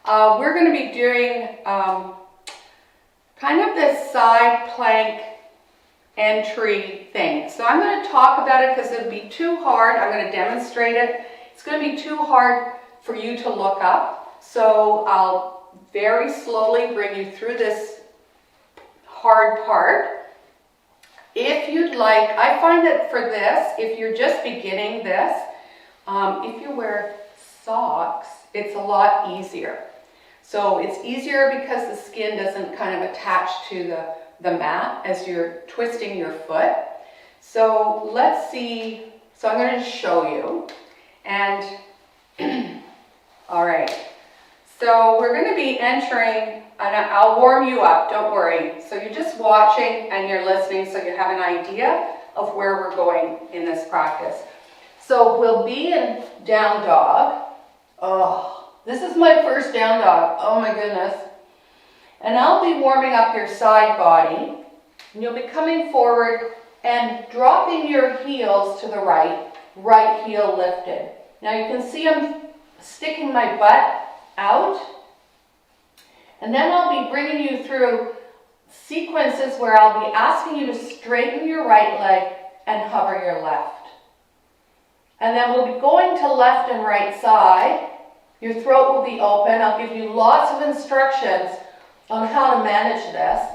We're going to be doing kind of this side plank entry thing. So I'm going to talk about it because it would be too hard. I'm going to demonstrate it. It's going to be too hard for you to look up. So I'll very slowly bring you through this hard part. If you'd like, I find that for this, if you're just beginning this, if you wear socks, it's a lot easier. So it's easier because the skin doesn't kind of attach to the mat as you're twisting your foot. So let's see. So I'm going to show you. And all right. So we're going to be entering, and I'll warm you up, don't worry. So you're just watching and you're listening so you have an idea of where we're going in this practice. So we'll be in down dog. Oh, this is my first down dog. Oh my goodness. And I'll be warming up your side body. And you'll be coming forward and dropping your heels to the right heel lifted. Now you can see I'm sticking my butt out. And then I'll be bringing you through sequences where I'll be asking you to straighten your right leg and hover your left. And then we'll be going to left and right side. Your throat will be open. I'll give you lots of instructions on how to manage this.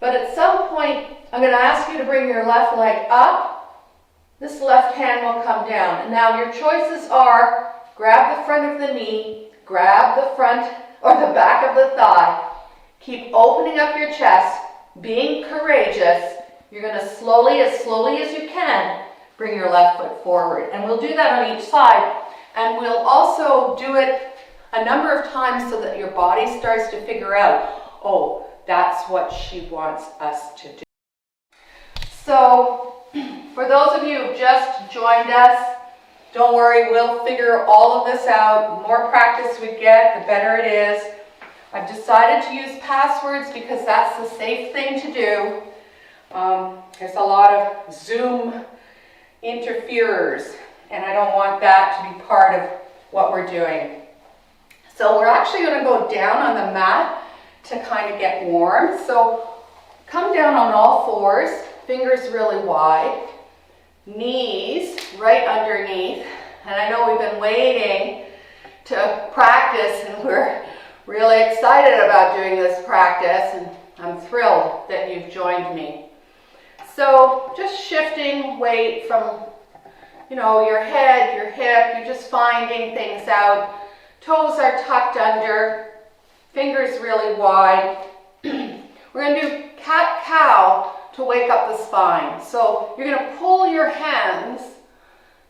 But at some point, I'm going to ask you to bring your left leg up. This left hand will come down. And now your choices are grab the front of the knee, grab the front or the back of the thigh. Keep opening up your chest, being courageous. You're going to slowly as you can, bring your left foot forward. And we'll do that on each side. And we'll also do it a number of times so that your body starts to figure out, oh, that's what she wants us to do. So for those of you who've just joined us, don't worry, we'll figure all of this out. The more practice we get, the better it is. I've decided to use passwords because that's the safe thing to do. There's a lot of Zoom interferers, and I don't want that to be part of what we're doing. So we're actually going to go down on the mat to kind of get warm. So come down on all fours, fingers really wide. Knees right underneath, and I know we've been waiting to practice and we're really excited about doing this practice, and I'm thrilled that you've joined me. So just shifting weight from, your head, your hip, you're just finding things out. Toes are tucked under, fingers really wide. We're going to do cat-cow to wake up the spine. So you're going to pull your hands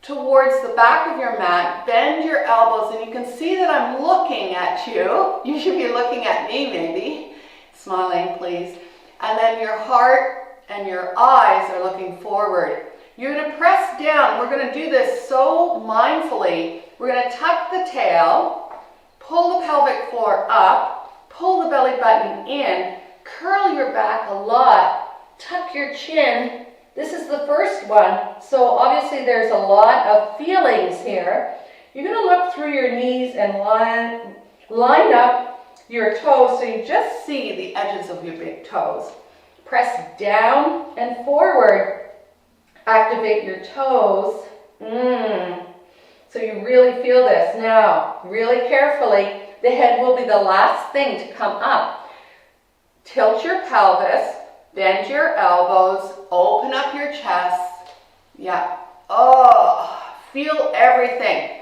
towards the back of your mat, bend your elbows, and you can see that I'm looking at you. You should be looking at me maybe. Smiling, please. And then your heart and your eyes are looking forward. You're going to press down. We're going to do this so mindfully. We're going to tuck the tail, pull the pelvic floor up, pull the belly button in, curl your back a lot, tuck your chin. This is the first one, so obviously there's a lot of feelings here. You're going to look through your knees and line up your toes so you just see the edges of your big toes. Press down and forward. Activate your toes. So you really feel this. Now, really carefully, the head will be the last thing to come up. Tilt your pelvis. Bend your elbows, open up your chest. Yeah. Oh, feel everything.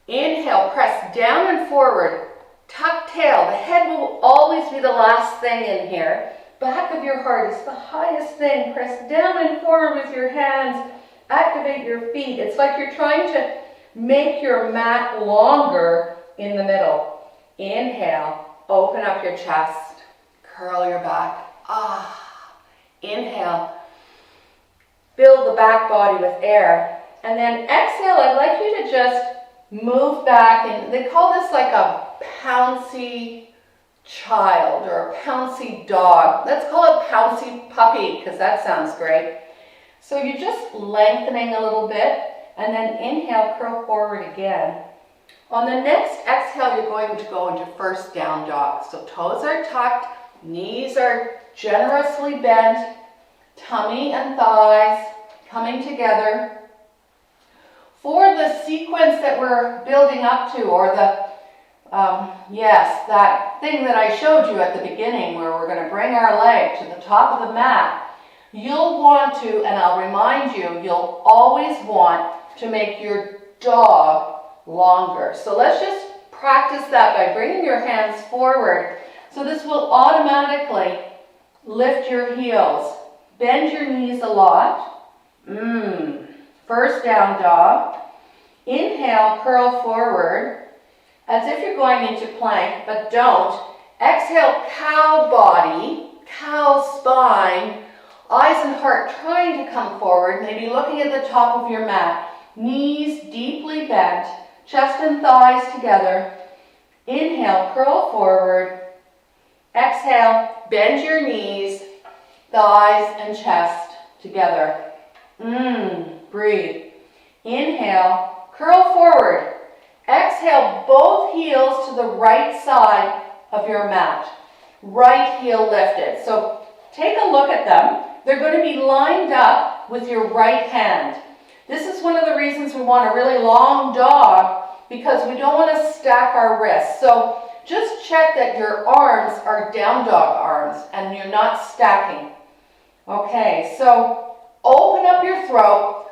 Inhale, press down and forward. Tuck tail. The head will always be the last thing in here. Back of your heart is the highest thing. Press down and forward with your hands. Activate your feet. It's like you're trying to make your mat longer in the middle. Inhale, open up your chest. Curl your back. Inhale, build the back body with air, and then exhale. I'd like you to just move back, and they call this like a pouncy child or a pouncy dog. Let's call it pouncy puppy because that sounds great. So you're just lengthening a little bit, and then inhale, curl forward again. On the next exhale, you're going to go into first down dog. So toes are tucked, knees are generously bent, tummy and thighs coming together. For the sequence that we're building up to, or that thing that I showed you at the beginning where we're going to bring our leg to the top of the mat, you'll want to, and I'll remind you, you'll always want to make your dog longer. So let's just practice that by bringing your hands forward. So this will automatically lift your heels. Bend your knees a lot. First down dog. Inhale, curl forward as if you're going into plank, but don't. Exhale, cow body, cow spine, eyes and heart trying to come forward, maybe looking at the top of your mat. Knees deeply bent, chest and thighs together. Inhale, curl forward. Exhale, bend your knees, thighs and chest together. Breathe. Inhale, curl forward. Exhale, both heels to the right side of your mat. Right heel lifted. So take a look at them. They're going to be lined up with your right hand. This is one of the reasons we want a really long dog, because we don't want to stack our wrists. So just check that your arms are down dog arms and you're not stacking. Okay, so open up your throat,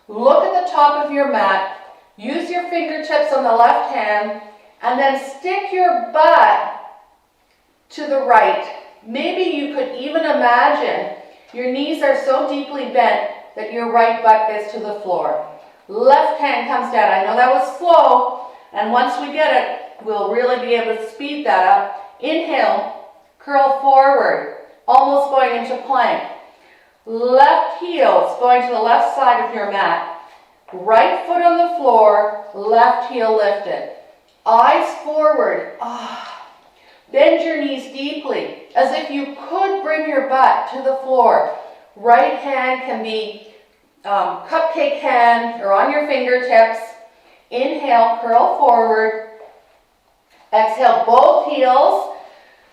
look at the top of your mat, use your fingertips on the left hand, and then stick your butt to the right. Maybe you could even imagine your knees are so deeply bent that your right butt gets to the floor. Left hand comes down. I know that was slow, and once we get it, we'll really be able to speed that up. Inhale, curl forward, almost going into plank. Left heel is going to the left side of your mat. Right foot on the floor, left heel lifted. Eyes forward. Bend your knees deeply, as if you could bring your butt to the floor. Right hand can be cupcake hand or on your fingertips. Inhale, curl forward. Exhale, both heels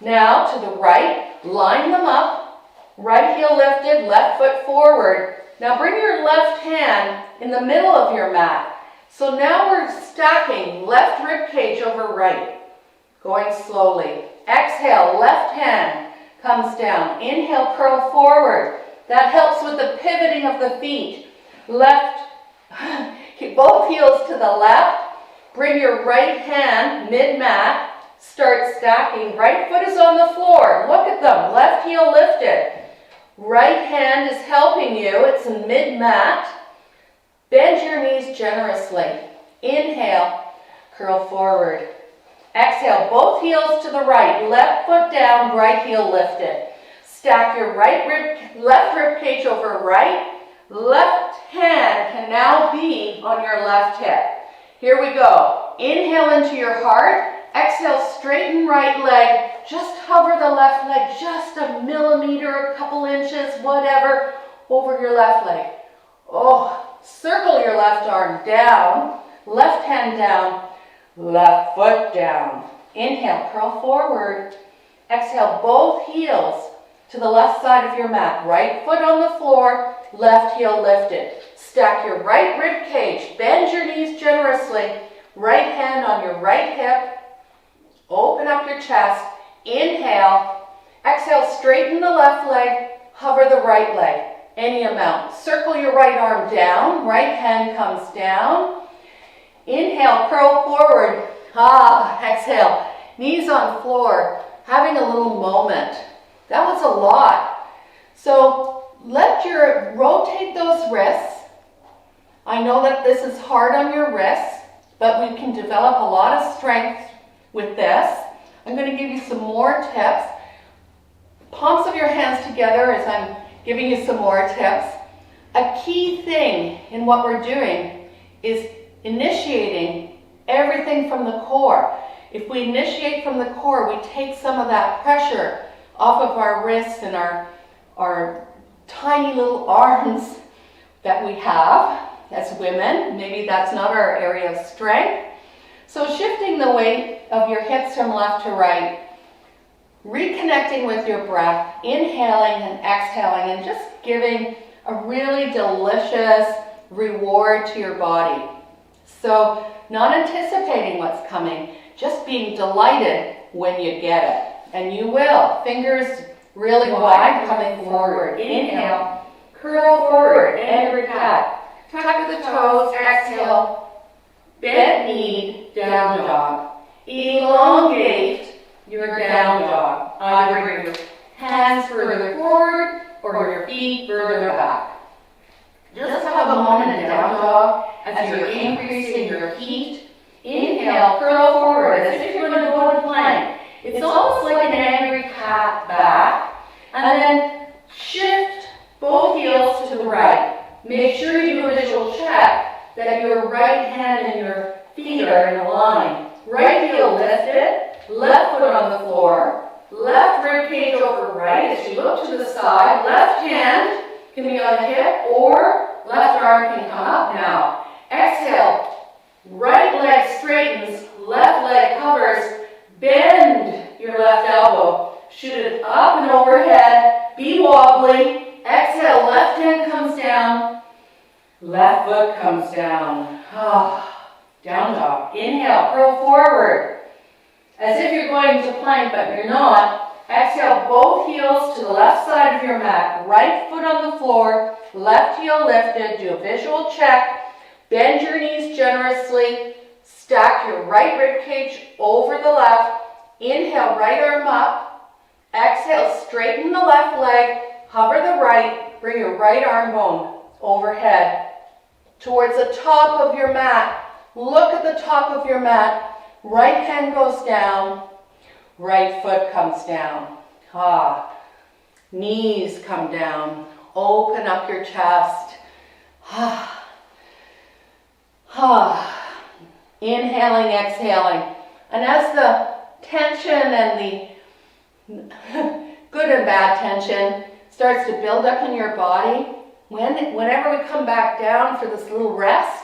now to the right. Line them up. Right heel lifted, left foot forward. Now bring your left hand in the middle of your mat. So now we're stacking left rib cage over right. Going slowly. Exhale, left hand comes down. Inhale, curl forward. That helps with the pivoting of the feet. Left, both heels to the left. Bring your right hand mid-mat. Start stacking. Right foot is on the floor. Look at them. Left heel lifted. Right hand is helping you. It's in mid-mat. Bend your knees generously. Inhale, curl forward. Exhale, both heels to the right. Left foot down, right heel lifted. Stack your left rib cage over right. Left hand can now be on your left hip. Here we go. Inhale into your heart. Exhale, straighten right leg. Just hover the left leg just a millimeter, a couple inches, whatever, over your left leg. Circle your left arm down, left hand down, left foot down. Inhale, curl forward. Exhale, both heels to the left side of your mat. Right foot on the floor, left heel lifted. Stack your right rib cage. Bend your knees generously. Right hand on your right hip. Open up your chest. Inhale. Exhale, straighten the left leg. Hover the right leg. Any amount. Circle your right arm down. Right hand comes down. Inhale, curl forward. Exhale. Knees on floor. Having a little moment. That was a lot. So rotate those wrists. I know that this is hard on your wrists, but we can develop a lot of strength with this. I'm going to give you some more tips. Palms of your hands together as I'm giving you some more tips. A key thing in what we're doing is initiating everything from the core. If we initiate from the core, we take some of that pressure off of our wrists and our tiny little arms that we have as women. Maybe that's not our area of strength. So shifting the weight of your hips from left to right, reconnecting with your breath, inhaling and exhaling, and just giving a really delicious reward to your body. So not anticipating what's coming, just being delighted when you get it. And you will. Fingers really wide, coming forward. Inhale, curl forward, angry cat. Tuck the toes, exhale, bent knee, down dog. Elongate your down dog. Either your hands further forward or your feet further back. Just have a moment in down dog as you're increasing your heat. Inhale, curl forward as if you're going to go into plank. It's almost like an angry cat back. And then shift both heels to the right. Make sure you do a visual check that your right hand and your feet are in a line. Right heel lifted, left foot on the floor, left rib cage over right as you look to the side. Left hand can be on the hip or left arm can come up now. Exhale, right leg straightens, left leg covers, bend your left elbow, shoot it up and overhead, be wobbly. Exhale, left hand comes down, left foot comes down. Down dog. Inhale, curl forward. As if you're going to plank, but you're not. Exhale, both heels to the left side of your mat. Right foot on the floor, left heel lifted. Do a visual check. Bend your knees generously. Stack your right rib cage over the left. Inhale, right arm up. Exhale, straighten the left leg. Hover the right. Bring your right arm bone overhead towards the top of your mat. Look at the top of your mat. Right hand goes down. Right foot comes down. Knees come down. Open up your chest. Inhaling, exhaling. And as the tension and the good and bad tension starts to build up in your body, whenever we come back down for this little rest,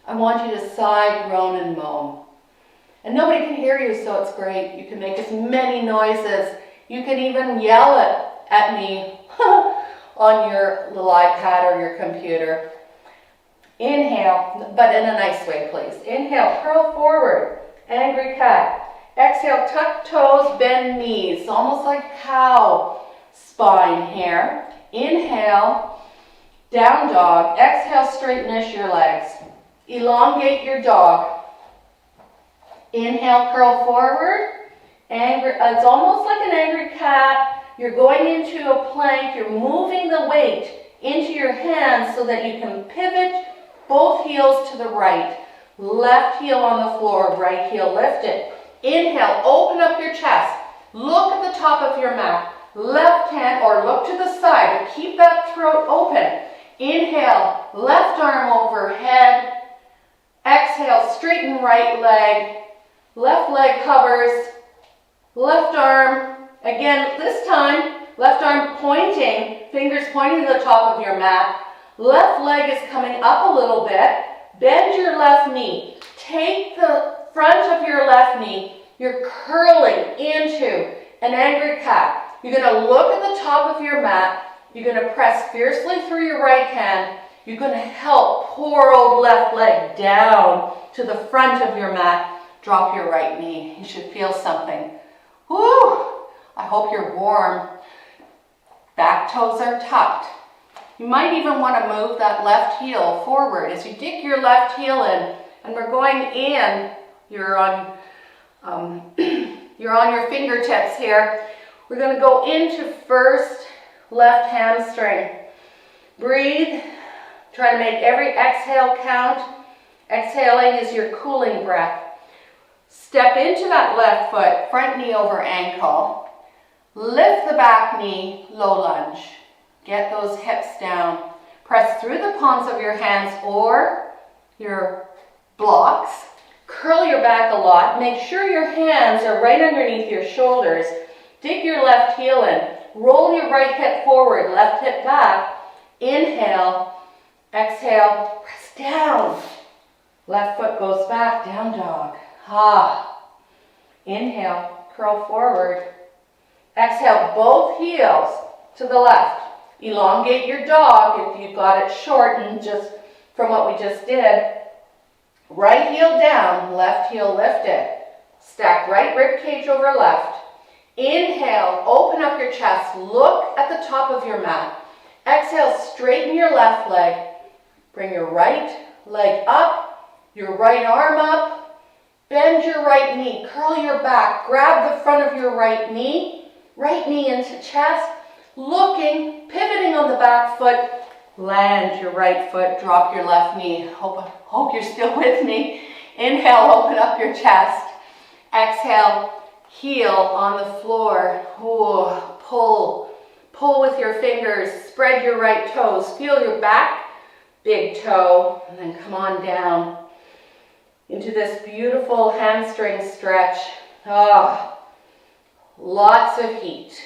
I want you to sigh, groan, and moan. And nobody can hear you, so it's great. You can make as many noises. You can even yell at me on your little iPad or your computer. Inhale, but in a nice way, please. Inhale, curl forward, angry cat. Exhale, tuck toes, bend knees, almost like cow spine here. Inhale, down dog. Exhale, straightenish your legs. Elongate your dog. Inhale, curl forward. It's almost like an angry cat. You're going into a plank. You're moving the weight into your hands so that you can pivot both heels to the right. Left heel on the floor, right heel lifted. Inhale, open up your chest. Look at the top of your mat. Left hand, or look to the side, but keep that throat open. Inhale, left arm overhead. Exhale, straighten right leg. Left leg covers. Left arm, again, this time, left arm pointing, fingers pointing to the top of your mat. Left leg is coming up a little bit. Bend your left knee. Take the front of your left knee. You're curling into an angry cat. You're going to look at the top of your mat. You're going to press fiercely through your right hand. You're going to help poor old left leg down to the front of your mat. Drop your right knee. You should feel something. Woo! I hope you're warm. Back toes are tucked. You might even want to move that left heel forward. As you dig your left heel in, and we're going in, you're on your fingertips here. We're going to go into first left hamstring. Breathe. Try to make every exhale count. Exhaling is your cooling breath. Step into that left foot, front knee over ankle. Lift the back knee, low lunge. Get those hips down. Press through the palms of your hands or your blocks. Curl your back a lot. Make sure your hands are right underneath your shoulders. Dig your left heel in. Roll your right hip forward, left hip back. Inhale. Exhale. Press down. Left foot goes back, down dog. Inhale, curl forward. Exhale, both heels to the left. Elongate your dog if you've got it shortened just from what we just did. Right heel down, left heel lifted. Stack right rib cage over left. Inhale, open up your chest. Look at the top of your mat. Exhale, straighten your left leg. Bring your right leg up, your right arm up. Bend your right knee, curl your back. Grab the front of your right knee into chest. Looking, pivoting on the back foot. Land your right foot, drop your left knee. Hope you're still with me. Inhale, open up your chest. Exhale, heel on the floor. Ooh, pull with your fingers. Spread your right toes. Feel your back, big toe, and then come on down into this beautiful hamstring stretch. Lots of heat.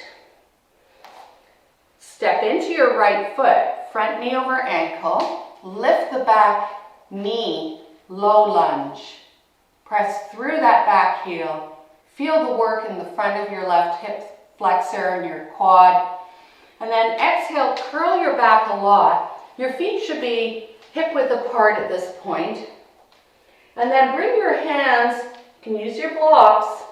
Step into your right foot, front knee over ankle. Lift the back knee, low lunge. Press through that back heel. Feel the work in the front of your left hip flexor and your quad. And then exhale, curl your back a lot. Your feet should be hip width apart at this point. And then bring your hands, you can use your blocks.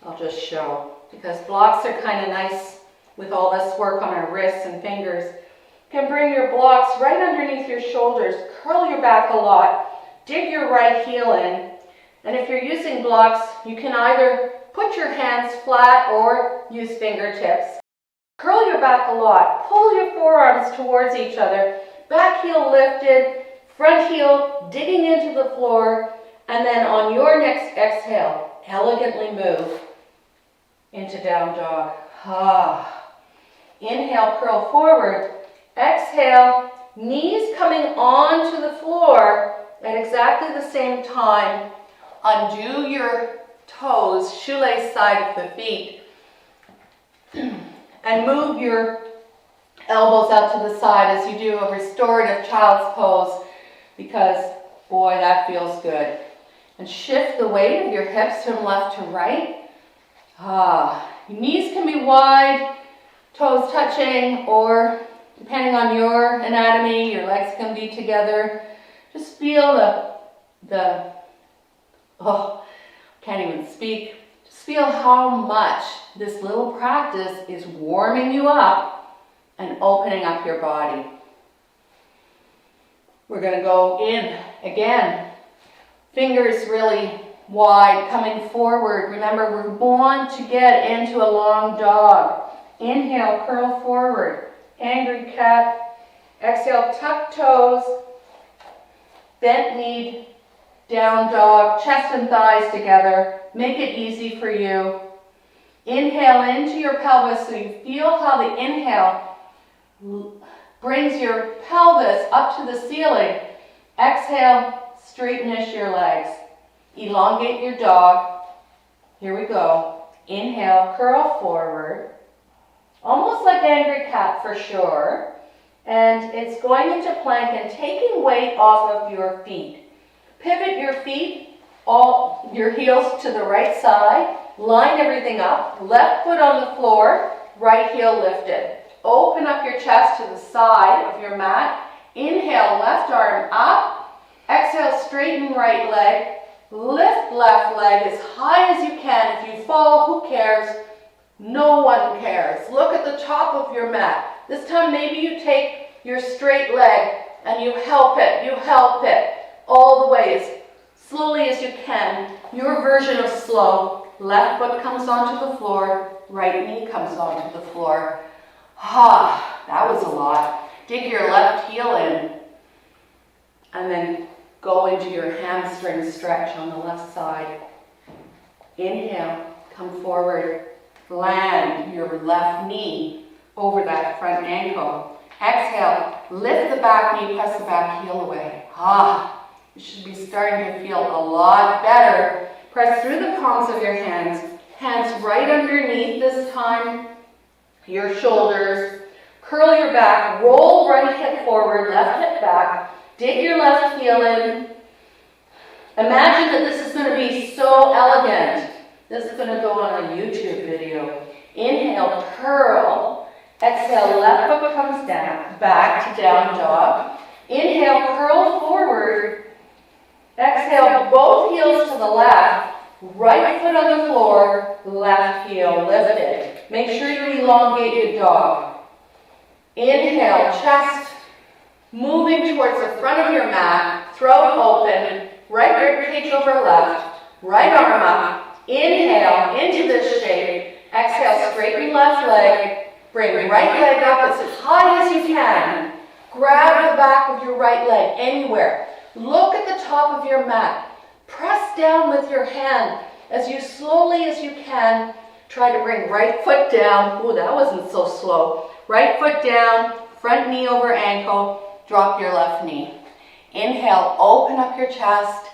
I'll just show, because blocks are kind of nice with all this work on our wrists and fingers. You can bring your blocks right underneath your shoulders, curl your back a lot, dig your right heel in. And if you're using blocks, you can either put your hands flat or use fingertips. Curl your back a lot, pull your forearms towards each other, back heel lifted, front heel digging into the floor, and then on your next exhale, elegantly move into down dog. Inhale, curl forward. Exhale, knees coming onto the floor at exactly the same time. Undo your toes, shoelace side of the feet, and move your elbows out to the side as you do a restorative child's pose, because boy, that feels good. And shift the weight of your hips from left to right. Your knees can be wide, toes touching, or depending on your anatomy, your legs can be together. Just feel can't even speak. Just feel how much this little practice is warming you up and opening up your body. We're going to go in again. Fingers really wide, coming forward. Remember, we want to get into a long dog. Inhale, curl forward. Angry cat. Exhale, tuck toes. Bent knee, down dog. Chest and thighs together. Make it easy for you. Inhale into your pelvis so you feel how the inhale brings your pelvis up to the ceiling. Exhale, straightenish your legs. Elongate your dog. Here we go. Inhale, curl forward. Almost like angry cat for sure. And it's going into plank and taking weight off of your feet. Pivot your feet, all your heels to the right side. Line everything up. Left foot on the floor, right heel lifted. Open up your chest to the side of your mat. Inhale, left arm up. Exhale, straighten right leg. Lift left leg as high as you can. If you fall, who cares? No one cares. Look at the top of your mat. This time maybe you take your straight leg and you help it all the way as slowly as you can. Your version of slow. Left foot comes onto the floor, right knee comes onto the floor. That was a lot. Dig your left heel in and then go into your hamstring stretch on the left side. Inhale, come forward. Land your left knee over that front ankle. Exhale, lift the back knee, press the back heel away. You should be starting to feel a lot better. Press through the palms of your hands. Hands right underneath this time. Your shoulders. Curl your back. Roll right hip forward, left hip back. Dig your left heel in. Imagine that this is going to be so elegant. This is going to go on a YouTube video. Inhale, curl. Exhale, left foot comes down, back to down dog. Inhale, curl forward. Exhale, both heels to the left. Right foot on the floor, left heel lifted. Make sure you elongate your dog. Inhale, chest moving towards the front of your mat, throat open, right rib cage over left, right arm up. Inhale into this shape. Exhale, straighten your left leg. Bring right leg up as high as you can. Grab the back of your right leg anywhere. Look at the top of your mat. Press down with your hand as you slowly as you can. Try to bring right foot down. Ooh, that wasn't so slow. Right foot down, front knee over ankle. Drop your left knee. Inhale, open up your chest.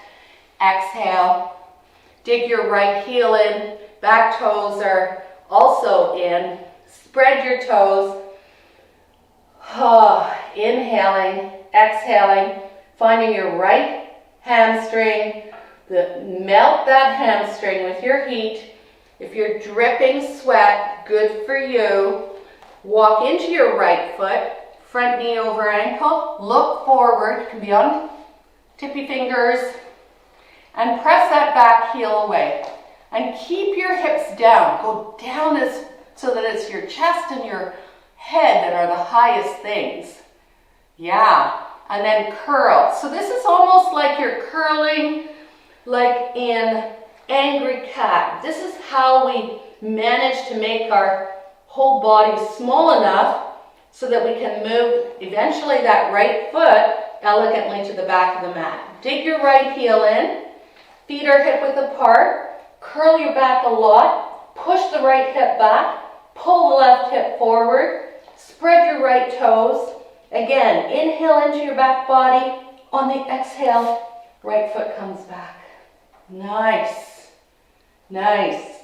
Exhale, dig your right heel in. Back toes are also in. Spread your toes. Inhaling, exhaling, finding your right hamstring. Melt that hamstring with your heat. If you're dripping sweat, good for you. Walk into your right foot, front knee over ankle, look forward, it can be on tippy fingers, and press that back heel away. And keep your hips down. Go down so that it's your chest and your head that are the highest things. Yeah, and then curl. So this is almost like you're curling like in Angry Cat. This is how we manage to make our whole body small enough so that we can move eventually that right foot elegantly to the back of the mat. Dig your right heel in, feet are hip width apart, curl your back a lot, push the right hip back, pull the left hip forward, spread your right toes. Again, inhale into your back body. On the exhale, right foot comes back. Nice, nice.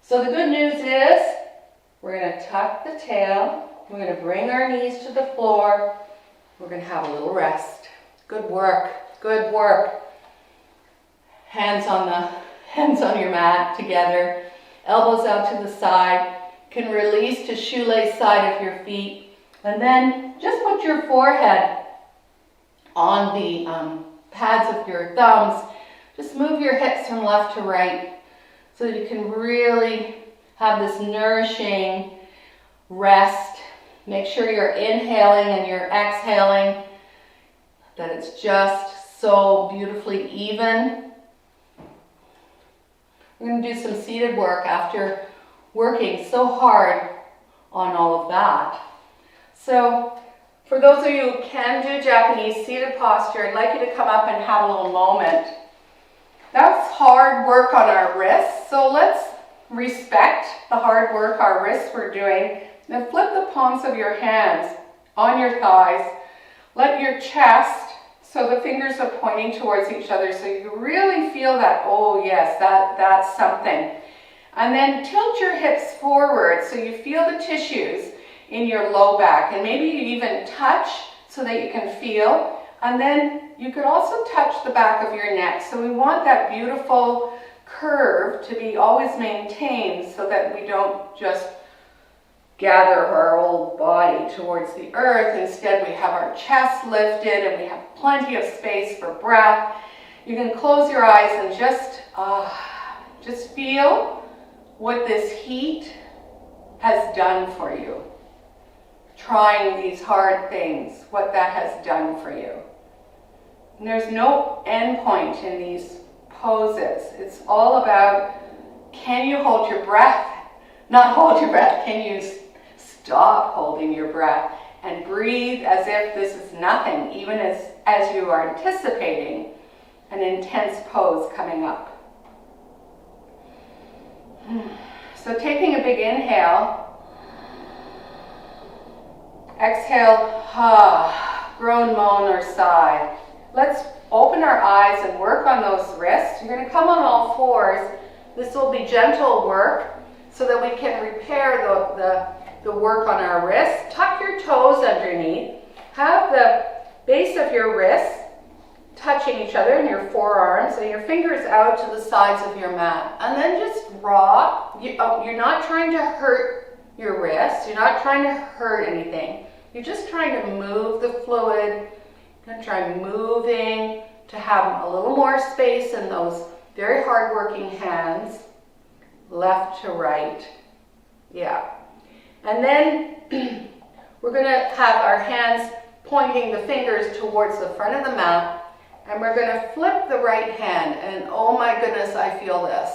So the good news is we're going to tuck the tail. We're going to bring our knees to the floor. We're going to have a little rest. Good work, good work. Hands on your mat together. Elbows out to the side. Can release to shoelace side of your feet. And then just put your forehead on the pads of your thumbs. Just move your hips from left to right so that you can really have this nourishing rest. Make sure you're inhaling and you're exhaling, that it's just so beautifully even. We're going to do some seated work after working so hard on all of that. So for those of you who can do Japanese seated posture, I'd like you to come up and have a little moment. That's hard work on our wrists, so let's respect the hard work our wrists were doing. Then flip the palms of your hands on your thighs. Let your chest, so the fingers are pointing towards each other, so you really feel that, oh yes, that's something. And then tilt your hips forward so you feel the tissues in your low back. And maybe you even touch so that you can feel. And then you could also touch the back of your neck. So we want that beautiful curve to be always maintained so that we don't just gather our whole body towards the earth. Instead, we have our chest lifted and we have plenty of space for breath. You can close your eyes and just feel what this heat has done for you. Trying these hard things, what that has done for you. And there's no end point in these poses. It's all about, can you hold your breath? Not hold your breath, can you stop holding your breath and breathe as if this is nothing, even as you are anticipating an intense pose coming up. So taking a big inhale, exhale, groan, moan, or sigh. Let's open our eyes and work on those wrists. You're going to come on all fours. This will be gentle work so that we can repair the work on our wrists. Tuck your toes underneath. Have the base of your wrists touching each other in your forearms and your fingers out to the sides of your mat. And then just rock. You're not trying to hurt your wrists. You're not trying to hurt anything. You're just trying to move the fluid. You're going to try moving to have a little more space in those very hard-working hands, left to right. Yeah. And then we're going to have our hands pointing the fingers towards the front of the mat. And we're going to flip the right hand, and oh my goodness, I feel this.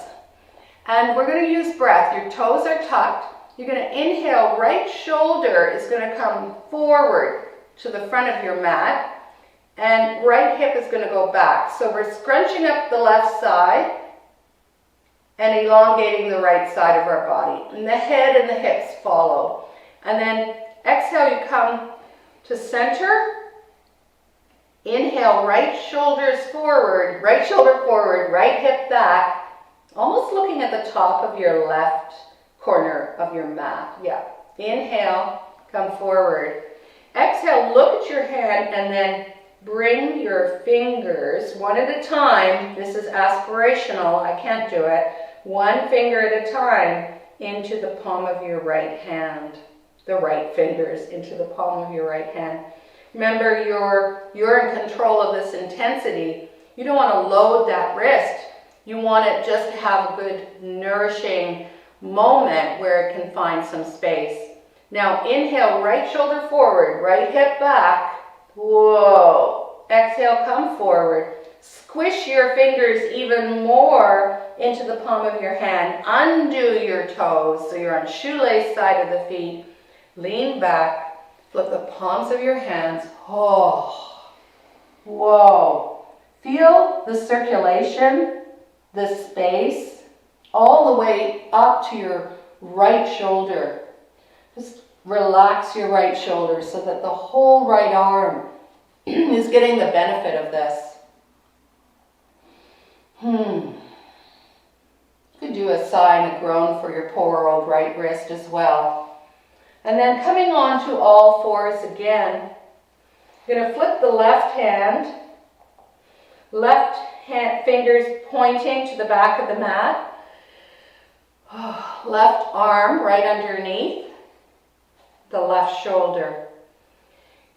And we're going to use breath. Your toes are tucked. You're going to inhale, right shoulder is going to come forward to the front of your mat, and right hip is going to go back. So we're scrunching up the left side and elongating the right side of our body. And the head and the hips follow. And then exhale, you come to center. Inhale, right shoulders forward, right shoulder forward, right hip back, almost looking at the top of your left corner of your mat. Yeah. Inhale, come forward. Exhale, look at your hand and then bring your fingers one at a time. This is aspirational. I can't do it. One finger at a time into the palm of your right hand. The right fingers into the palm of your right hand. Remember, you're in control of this intensity. You don't want to load that wrist. You want it just to have a good nourishing moment where it can find some space. Now inhale, right shoulder forward, right hip back. Whoa. Exhale, come forward. Squish your fingers even more into the palm of your hand. Undo your toes so you're on shoelace side of the feet. Lean back. Flip the palms of your hands. Oh, whoa. Feel the circulation, the space, all the way up to your right shoulder. Just relax your right shoulder so that the whole right arm is getting the benefit of this. You could do a sigh and a groan for your poor old right wrist as well. And then coming on to all fours again, you're going to flip the left hand, fingers pointing to the back of the mat, left arm right underneath the left shoulder.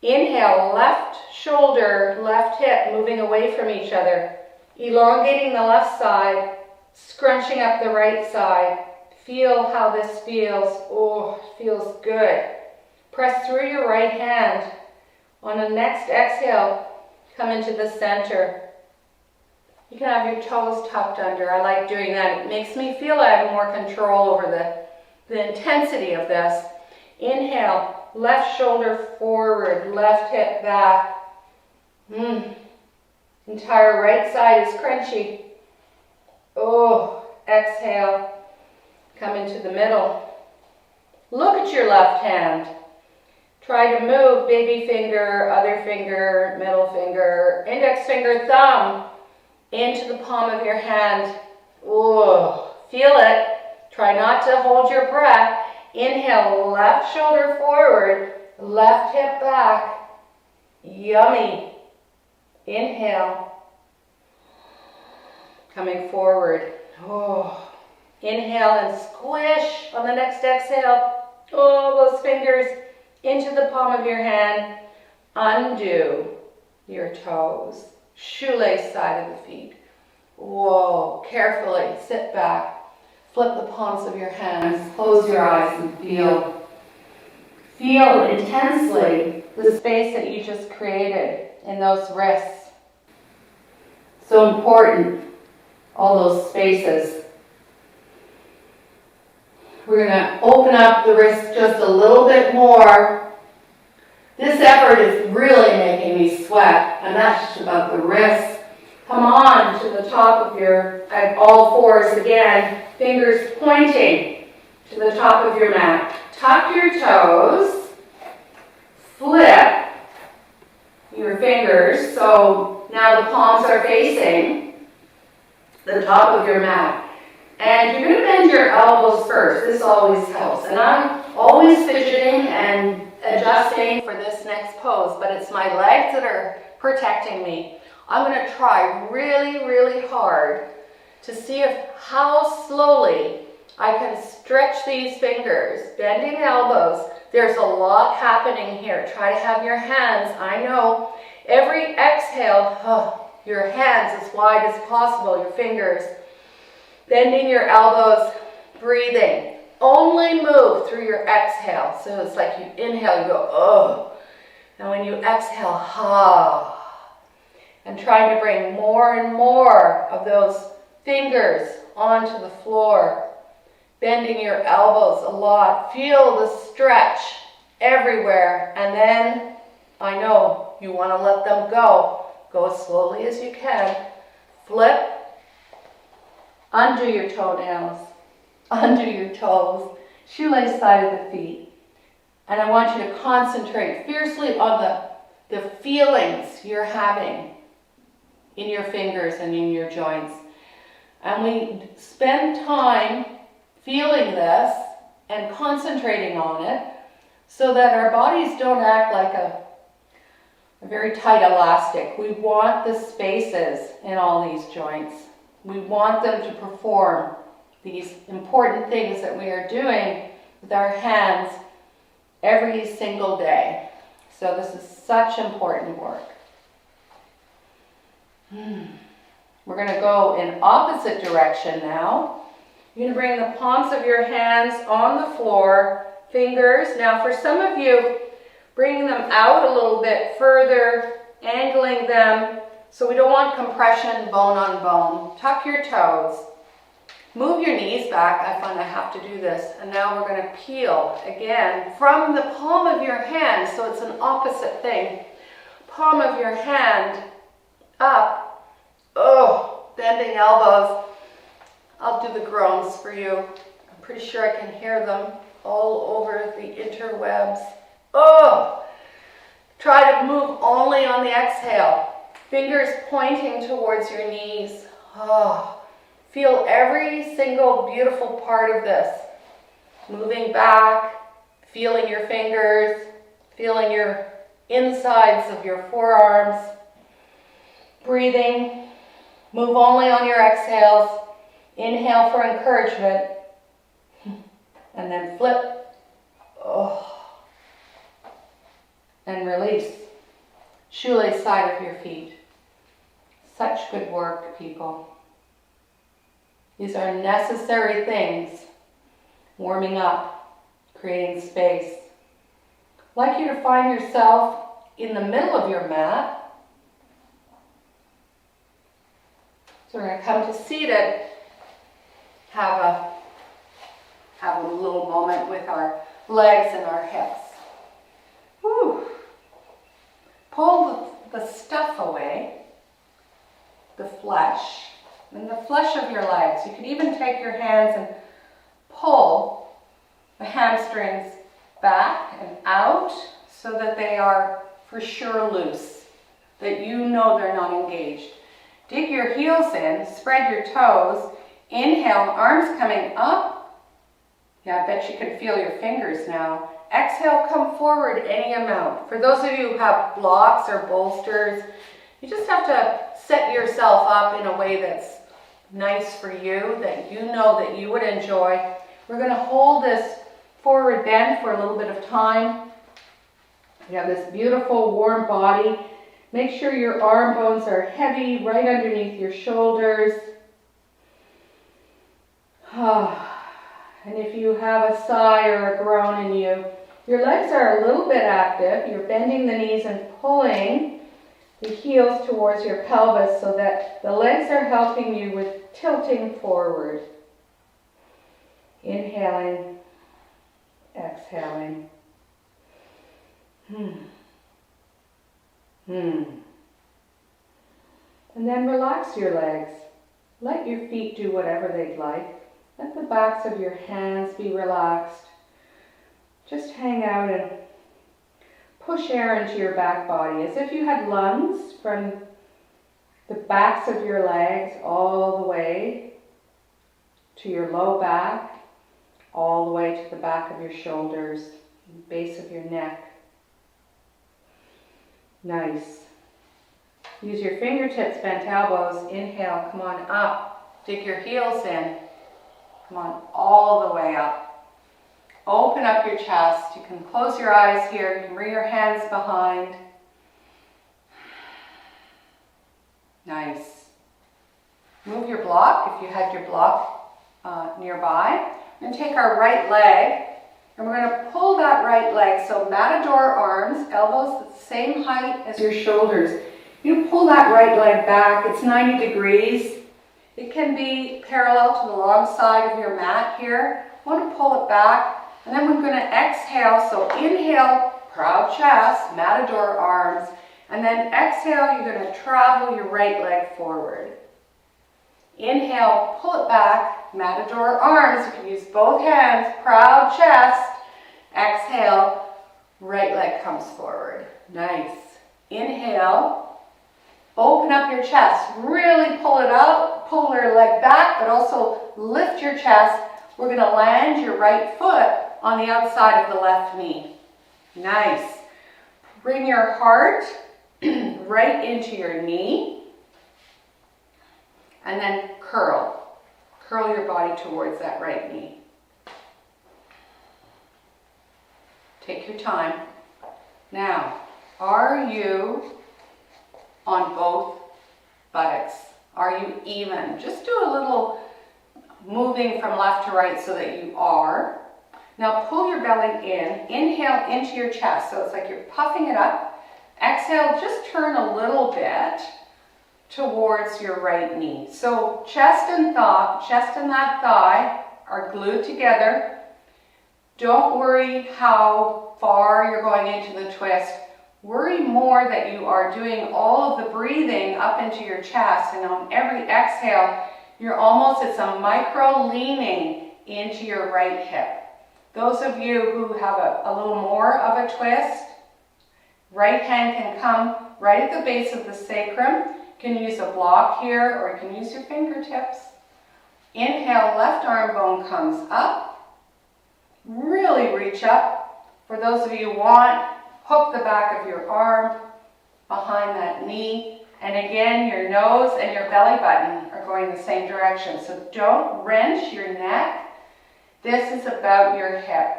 Inhale, left shoulder, left hip moving away from each other, elongating the left side, scrunching up the right side. Feel how this feels. Oh, it feels good. Press through your right hand. On the next exhale, come into the center. You can have your toes tucked under. I like doing that. It makes me feel I have more control over the intensity of this. Inhale, left shoulder forward, left hip back. Entire right side is crunchy. Oh, exhale. Come into the middle. Look at your left hand. Try to move baby finger, other finger, middle finger, index finger, thumb into the palm of your hand. Oh, feel it. Try not to hold your breath. Inhale, left shoulder forward, left hip back. Yummy. Inhale. Coming forward. Oh. Inhale and squish on the next exhale. Oh, those fingers into the palm of your hand. Undo your toes. Shoelace side of the feet. Whoa, carefully sit back. Flip the palms of your hands. Close your eyes and feel intensely the space that you just created in those wrists. So important, all those spaces. We're going to open up the wrist just a little bit more. This effort is really making me sweat, and that's just about the wrists. Come on to the top of at all fours again, fingers pointing to the top of your mat. Tuck your toes, flip your fingers, so now the palms are facing the top of your mat. And you're going to bend your elbows first. This always helps. And I'm always fidgeting and adjusting for this next pose, but it's my legs that are protecting me. I'm going to try really, really hard to see how slowly I can stretch these fingers, bending elbows. There's a lot happening here. Try to have your hands, I know, every exhale, your hands as wide as possible, your fingers, bending your elbows, breathing. Only move through your exhale. So it's like you inhale, you go, oh. And when you exhale, and trying to bring more and more of those fingers onto the floor, bending your elbows a lot. Feel the stretch everywhere. And then I know you want to let them go. Go as slowly as you can. Flip. Undo your toenails. Undo your toes. Shoelace side of the feet. And I want you to concentrate fiercely on the feelings you're having in your fingers and in your joints. And we spend time feeling this and concentrating on it so that our bodies don't act like a very tight elastic. We want the spaces in all these joints. We want them to perform these important things that we are doing with our hands every single day. So this is such important work. We're going to go in opposite direction now. You're going to bring the palms of your hands on the floor, fingers. Now for some of you, bringing them out a little bit further, angling them, so we don't want compression bone on bone. Tuck your toes. Move your knees back. I find I have to do this. And now we're going to peel again from the palm of your hand, so it's an opposite thing. Palm of your hand up. Oh, bending elbows. I'll do the groans for you. I'm pretty sure I can hear them all over the interwebs. Oh, try to move only on the exhale. Fingers pointing towards your knees. Oh, feel every single beautiful part of this. Moving back, feeling your fingers, feeling your insides of your forearms. Breathing. Move only on your exhales. Inhale for encouragement. And then flip. Oh. And release. Shoelace side of your feet. Such good work, people. These are necessary things. Warming up, creating space. I'd like you to find yourself in the middle of your mat. So we're going to come to seated. Have a little moment with our legs and our hips. Whew. Pull the stuff away, the flesh, and the flesh of your legs. You can even take your hands and pull the hamstrings back and out so that they are for sure loose, that you know they're not engaged. Dig your heels in, spread your toes, inhale, arms coming up. Yeah, I bet you can feel your fingers now. Exhale, come forward any amount. For those of you who have blocks or bolsters, you just have to set yourself up in a way that's nice for you, that you know that you would enjoy. We're going to hold this forward bend for a little bit of time. You have this beautiful warm body. Make sure your arm bones are heavy right underneath your shoulders. And if you have a sigh or a groan in you, your legs are a little bit active. You're bending the knees and pulling the heels towards your pelvis so that the legs are helping you with tilting forward. Inhaling, exhaling. And then relax your legs. Let your feet do whatever they'd like. Let the backs of your hands be relaxed. Just hang out and push air into your back body as if you had lungs from the backs of your legs all the way to your low back, all the way to the back of your shoulders, base of your neck. Nice. Use your fingertips, bent elbows. Inhale, come on up. Dig your heels in. Come on all the way up. Open up your chest. You can close your eyes here. You can bring your hands behind. Nice. Move your block if you had your block nearby. And take our right leg and we're going to pull that right leg. So matador arms, elbows at the same height as your shoulders. You pull that right leg back. It's 90 degrees. It can be parallel to the long side of your mat here. I want to pull it back. And then we're going to exhale. So inhale, proud chest, matador arms. And then exhale, you're going to travel your right leg forward. Inhale, pull it back, matador arms. You can use both hands, proud chest. Exhale, right leg comes forward. Nice. Inhale, open up your chest. Really pull it out, pull your leg back, but also lift your chest. We're going to land your right foot on the outside of the left knee. Nice. Bring your heart right into your knee. And then curl. Curl your body towards that right knee. Take your time. Now, are you on both buttocks? Are you even? Just do a little moving from left to right so that you are. Now pull your belly in. Inhale into your chest. So it's like you're puffing it up. Exhale, just turn a little bit towards your right knee. So chest and that thigh are glued together. Don't worry how far you're going into the twist. Worry more that you are doing all of the breathing up into your chest, and on every exhale, it's a micro leaning into your right hip. Those of you who have a little more of a twist, right hand can come right at the base of the sacrum. You can use a block here, or you can use your fingertips. Inhale, left arm bone comes up. Really reach up. For those of you who want, hook the back of your arm behind that knee. And again, your nose and your belly button are going the same direction. So don't wrench your neck. This is about your hip.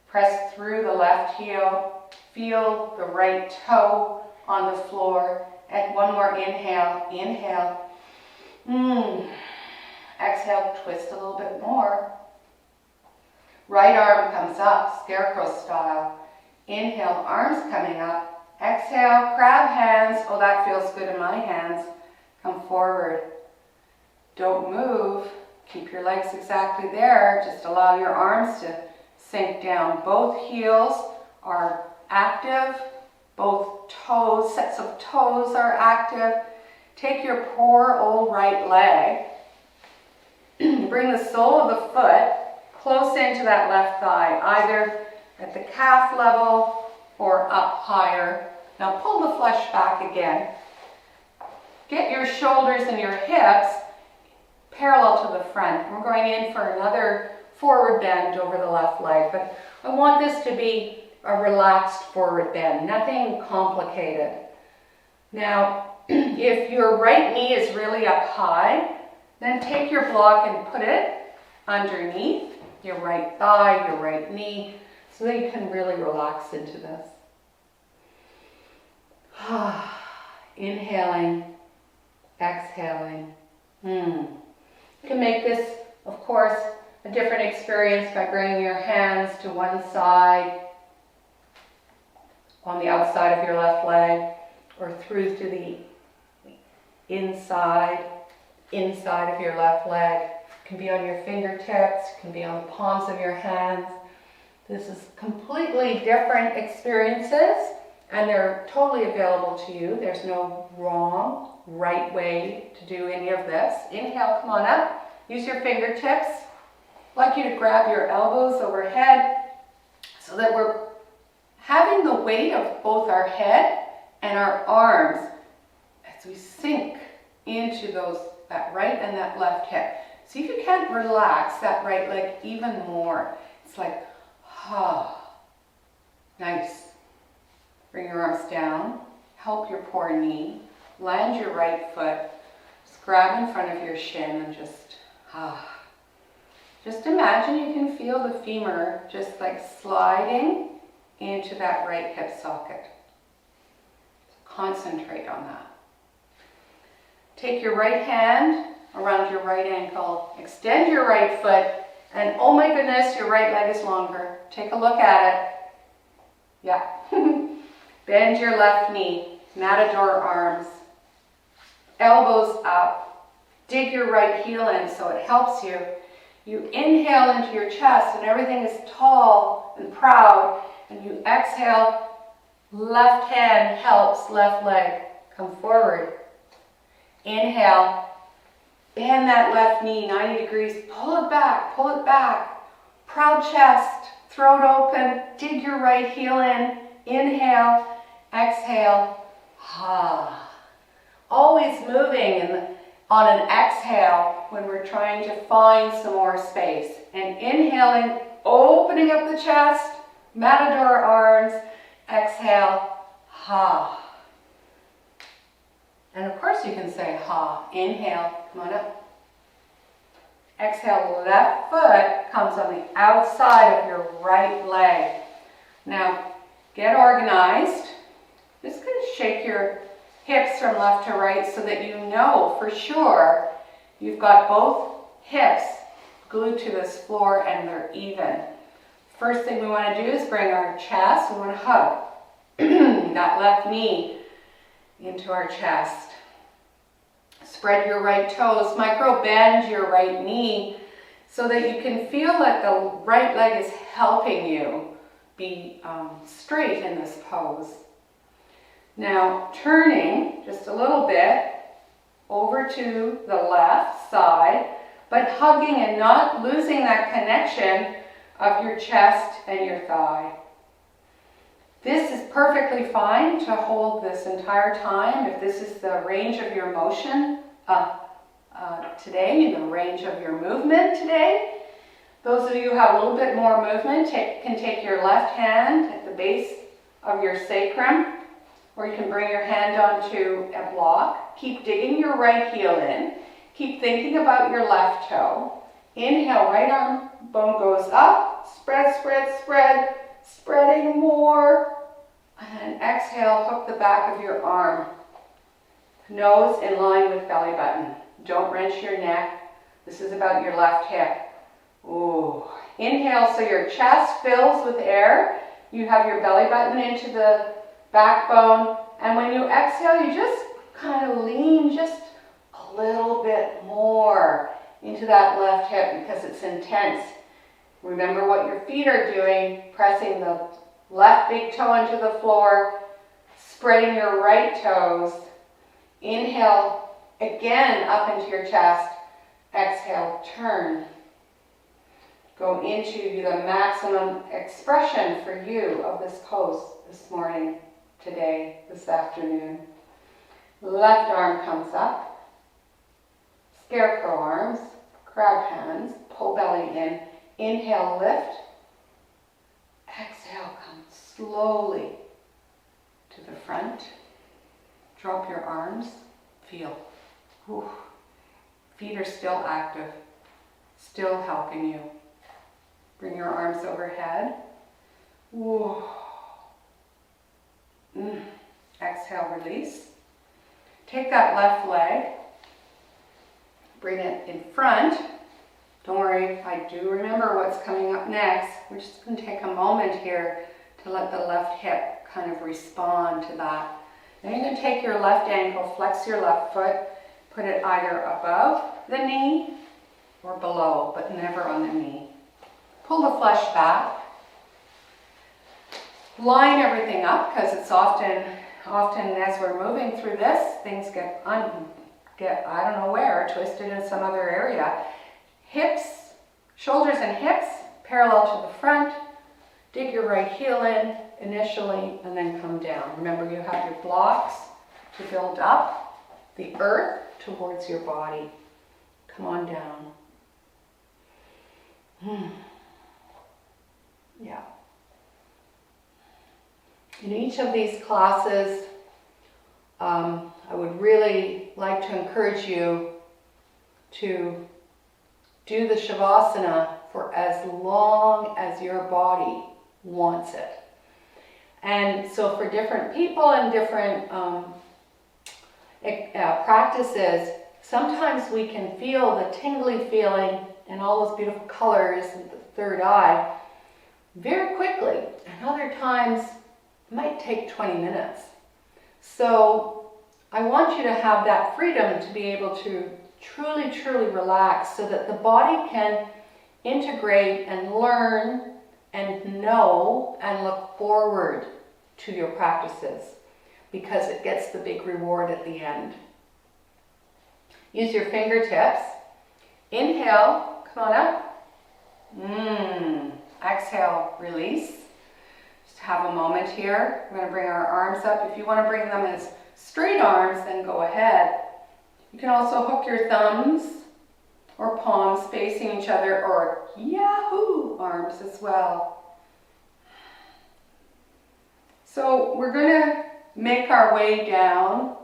Press through the left heel. Feel the right toe on the floor. And one more inhale. Inhale. Exhale, twist a little bit more. Right arm comes up, scarecrow style. Inhale, arms coming up. Exhale, crab hands. Oh, that feels good in my hands. Come forward. Don't move. Keep your legs exactly there. Just allow your arms to sink down. Both heels are active. Both toes, sets of toes are active. Take your poor old right leg. Bring the sole of the foot close into that left thigh, either at the calf level or up higher. Now pull the flesh back again. Get your shoulders and your hips parallel to the front. We're going in for another forward bend over the left leg, but I want this to be a relaxed forward bend, nothing complicated. Now, if your right knee is really up high, then take your block and put it underneath your right thigh, your right knee, so that you can really relax into this. Inhaling, exhaling. You can make this, of course, a different experience by bringing your hands to one side on the outside of your left leg, or through to the inside of your left leg. It can be on your fingertips, it can be on the palms of your hands. This is completely different experiences, and they're totally available to you. There's no wrong, right way to do any of this. Inhale, come on up. Use your fingertips. I'd like you to grab your elbows overhead so that we're having the weight of both our head and our arms as we sink into that right and that left hip. See if you can't relax that right leg even more. It's like, nice. Bring your arms down. help your poor knee. Land your right foot. Just grab in front of your shin and just imagine you can feel the femur just like sliding into that right hip socket. Concentrate on that. Take your right hand around your right ankle, extend your right foot, and oh my goodness, your right leg is longer. Take a look at it. Yeah. Bend your left knee, matador arms, elbows up. Dig your right heel in so it helps you. You inhale into your chest and everything is tall and proud, and you exhale, left hand helps left leg come forward. Inhale, bend that left knee 90 degrees, pull it back, proud chest, throat open, dig your right heel in, inhale, exhale, always moving on an exhale when we're trying to find some more space. And inhaling, opening up the chest, matador arms, exhale, And of course you can say Inhale, come on up. Exhale, left foot comes on the outside of your right leg. Now, get organized. Just going to shake your hips from left to right so that you know for sure you've got both hips glued to this floor and they're even. First thing we want to do is bring our chest, we want to hug that left knee into our chest. Spread your right toes, micro bend your right knee so that you can feel like the right leg is helping you be straight in this pose. Now turning just a little bit over to the left side, but hugging and not losing that connection of your chest and your thigh. This is perfectly fine to hold this entire time if this is the range of your motion today, the range of your movement today. Those of you who have a little bit more movement can take your left hand at the base of your sacrum, or you can bring your hand onto a block. Keep digging your right heel in. Keep thinking about your left toe. Inhale, right arm bone goes up. Spread, spread, spread. Spreading more. And exhale, hook the back of your arm. Nose in line with belly button. Don't wrench your neck. This is about your left hip. Ooh. Inhale so your chest fills with air. You have your belly button into the backbone. And when you exhale, you just kind of lean just a little bit more into that left hip because it's intense. Remember what your feet are doing, pressing the left big toe into the floor, spreading your right toes. Inhale again up into your chest. Exhale, turn. Go into the maximum expression for you of this pose this morning, today, this afternoon. Left arm comes up. Scarecrow arms, crab hands, pull belly in. Inhale, lift. Exhale, come slowly to the front. Drop your arms. Feel. Whew. Feet are still active, still helping you. Bring your arms overhead. Whoa. Exhale, release. Take that left leg. Bring it in front. Don't worry, I do remember what's coming up next. We're just going to take a moment here to let the left hip kind of respond to that. Then you're going to take your left ankle, flex your left foot, put it either above the knee or below, but never on the knee. Pull the flesh back. Line everything up because it's often as we're moving through this, things get I don't know where, twisted in some other area. Hips, shoulders and hips parallel to the front. Dig your right heel in initially and then come down. Remember, you have your blocks to build up the earth towards your body. Come on down. Yeah. In each of these classes, I would really like to encourage you to do the Shavasana for as long as your body wants it. And so for different people and different practices, sometimes we can feel the tingly feeling and all those beautiful colors in the third eye very quickly. And other times it might take 20 minutes. So I want you to have that freedom to be able to truly, truly relax so that the body can integrate and learn and know and look forward to your practices, because it gets the big reward at the end. Use your fingertips. Inhale, come on up. Exhale, release. Just have a moment here. We're going to bring our arms up. If you want to bring them as straight arms, then go ahead. You can also hook your thumbs or palms facing each other, or Yahoo arms as well. So we're going to make our way down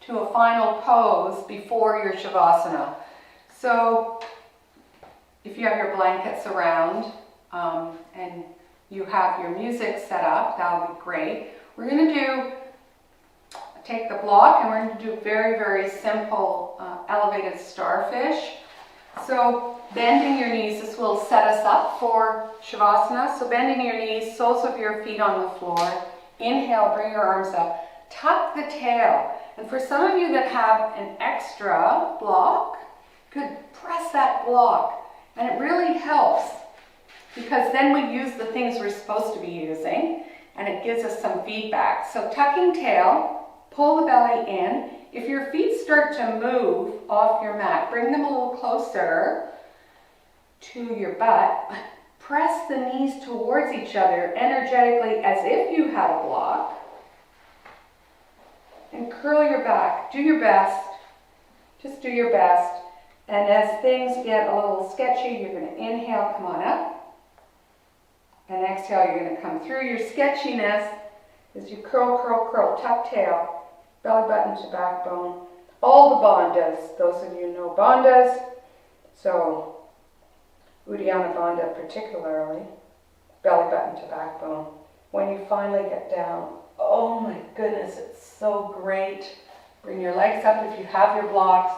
to a final pose before your Shavasana. So if you have your blankets around and you have your music set up, that'll be great. We're going to take the block and we're going to do very, very simple elevated starfish. So bending your knees, this will set us up for Shavasana. So bending your knees, soles of your feet on the floor. Inhale, bring your arms up. Tuck the tail. And for some of you that have an extra block, you could press that block. And it really helps because then we use the things we're supposed to be using and it gives us some feedback. So tucking tail, pull the belly in. If your feet start to move off your mat, bring them a little closer to your butt. Press the knees towards each other energetically as if you had a block. And curl your back. Do your best. Just do your best. And as things get a little sketchy, you're going to inhale, come on up. And exhale, you're going to come through your sketchiness as you curl, curl, curl, tuck tail, belly button to backbone. All the bandhas, those of you know bandhas. So Uddiyana Bandha particularly, belly button to backbone. When you finally get down, oh my goodness, it's so great. Bring your legs up if you have your blocks.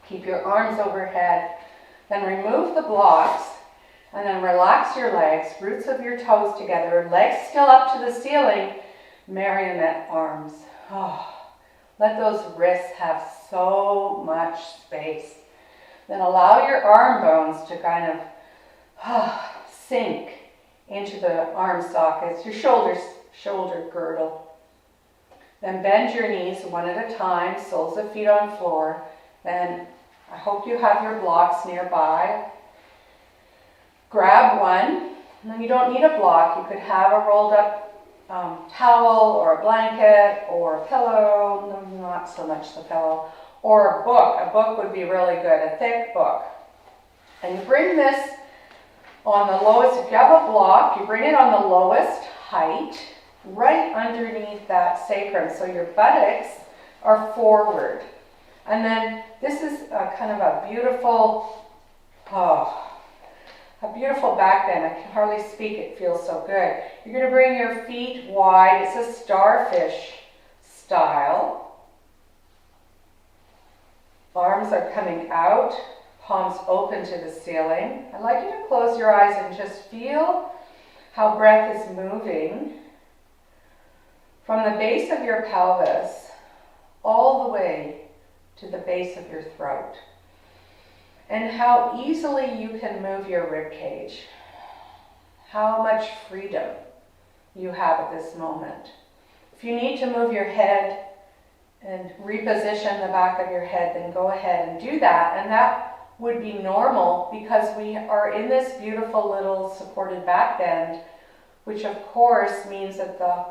Keep your arms overhead. Then remove the blocks and then relax your legs, roots of your toes together, legs still up to the ceiling, marionette arms. Oh, let those wrists have so much space. Then allow your arm bones to kind of sink into the arm sockets, your shoulder girdle. Then bend your knees one at a time, soles of feet on floor. Then I hope you have your blocks nearby. Grab one, and then you don't need a block. You could have a rolled up towel or a blanket or a pillow, no, not so much the pillow, or a book. A book would be really good, a thick book. And you bring this on the lowest, if you have a block, you bring it on the lowest height, right underneath that sacrum. So your buttocks are forward. And then this is kind of a beautiful, a beautiful back bend. I can hardly speak, it feels so good. You're going to bring your feet wide. It's a starfish style. Arms are coming out, palms open to the ceiling. I'd like you to close your eyes and just feel how breath is moving from the base of your pelvis all the way to the base of your throat. And how easily you can move your rib cage. How much freedom you have at this moment. If you need to move your head and reposition the back of your head, then go ahead and do that. And that would be normal because we are in this beautiful little supported back bend, which of course means that the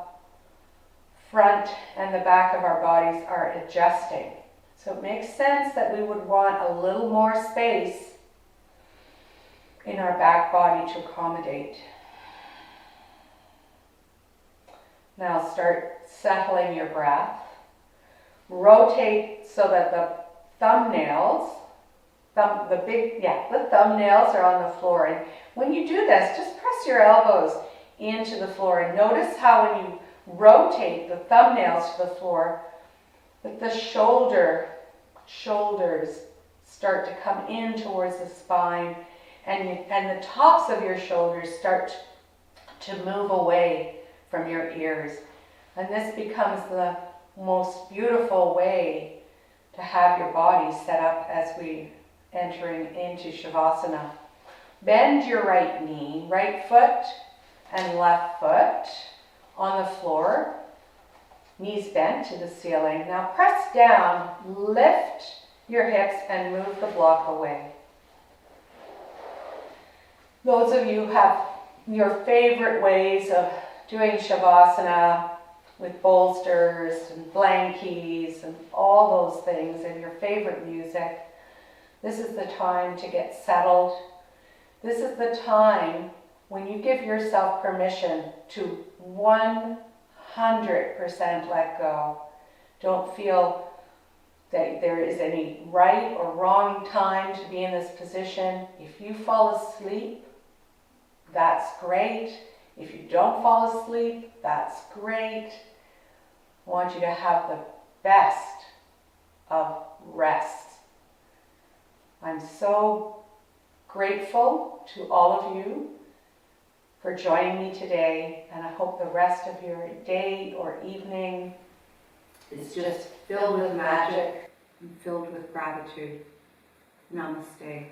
front and the back of our bodies are adjusting. So it makes sense that we would want a little more space in our back body to accommodate. Now start settling your breath. rotate so that the thumbnails, the thumbnails are on the floor. And when you do this, just press your elbows into the floor and notice how when you rotate the thumbnails to the floor, that the shoulders start to come in towards the spine, and the tops of your shoulders start to move away from your ears. And this becomes the most beautiful way to have your body set up as we entering into Shavasana. Bend your right knee, right foot and left foot on the floor. Knees bent to the ceiling. Now press down, lift your hips and move the block away. Those of you who have your favorite ways of doing Shavasana with bolsters and blankies and all those things and your favorite music, this is the time to get settled. This is the time when you give yourself permission to 100% let go. Don't feel that there is any right or wrong time to be in this position. If you fall asleep, that's great. If you don't fall asleep, that's great. I want you to have the best of rest. I'm so grateful to all of you for joining me today, and I hope the rest of your day or evening is just filled with magic and filled with gratitude. Namaste.